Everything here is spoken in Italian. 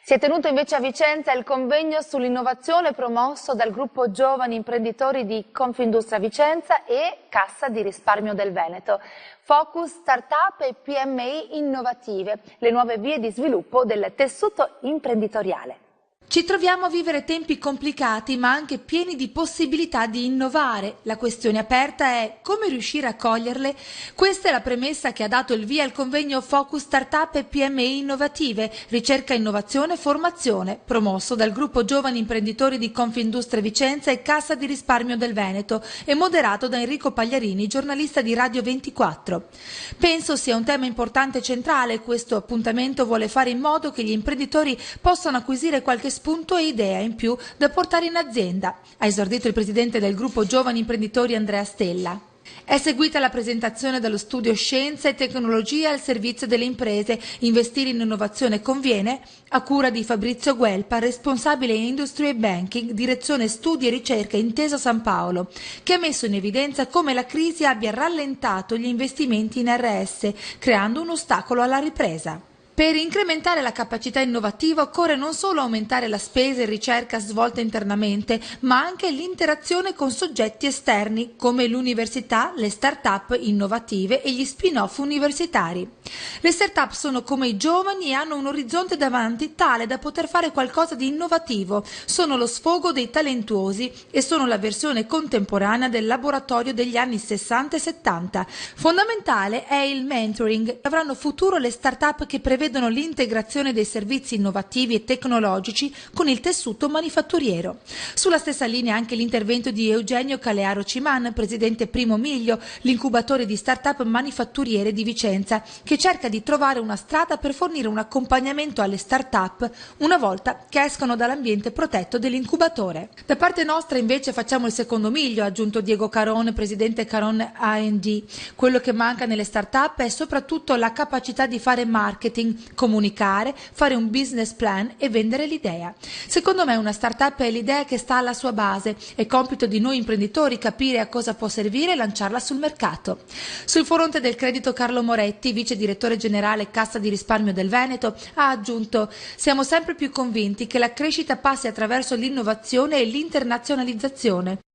Si è tenuto invece a Vicenza il convegno sull'innovazione promosso dal gruppo Giovani Imprenditori di Confindustria Vicenza e Cassa di Risparmio del Veneto. Focus Startup e PMI innovative, le nuove vie di sviluppo del tessuto imprenditoriale. Ci troviamo a vivere tempi complicati ma anche pieni di possibilità di innovare. La questione aperta è come riuscire a coglierle. Questa è la premessa che ha dato il via al convegno Focus Startup e PMI innovative, ricerca, innovazione e formazione, promosso dal gruppo Giovani Imprenditori di Confindustria Vicenza e Cassa di Risparmio del Veneto e moderato da Enrico Pagliarini, giornalista di Radio 24. Penso sia un tema importante e centrale. Questo appuntamento vuole fare in modo che gli imprenditori possano acquisire qualche spunto e idea in più da portare in azienda, ha esordito il presidente del gruppo Giovani Imprenditori Andrea Stella. È seguita la presentazione dello studio Scienza e Tecnologia al servizio delle imprese, investire in innovazione conviene, a cura di Fabrizio Guelpa, responsabile Industry e Banking, direzione Studi e Ricerca Intesa San Paolo, che ha messo in evidenza come la crisi abbia rallentato gli investimenti in RS, creando un ostacolo alla ripresa. Per incrementare la capacità innovativa occorre non solo aumentare la spesa e ricerca svolta internamente, ma anche l'interazione con soggetti esterni come l'università, le start-up innovative e gli spin-off universitari. Le start-up sono come i giovani e hanno un orizzonte davanti tale da poter fare qualcosa di innovativo, sono lo sfogo dei talentuosi e sono la versione contemporanea del laboratorio degli anni 60 e 70. Fondamentale è il mentoring. Avranno futuro le start-up che prevedono l'integrazione dei servizi innovativi e tecnologici con il tessuto manifatturiero. Sulla stessa linea anche l'intervento di Eugenio Calearo Ciman, presidente Primo Miglio, l'incubatore di start-up manifatturiere di Vicenza, che cerca di trovare una strada per fornire un accompagnamento alle start-up una volta che escono dall'ambiente protetto dell'incubatore. Da parte nostra invece facciamo il secondo miglio, ha aggiunto Diego Caron, presidente Caron A&D. Quello che manca nelle start-up è soprattutto la capacità di fare marketing, comunicare, fare un business plan e vendere l'idea. Secondo me una startup è l'idea che sta alla sua base, è compito di noi imprenditori capire a cosa può servire e lanciarla sul mercato. Sul fronte del credito Carlo Moretti, vice direttore generale Cassa di Risparmio del Veneto, ha aggiunto: siamo sempre più convinti che la crescita passi attraverso l'innovazione e l'internazionalizzazione.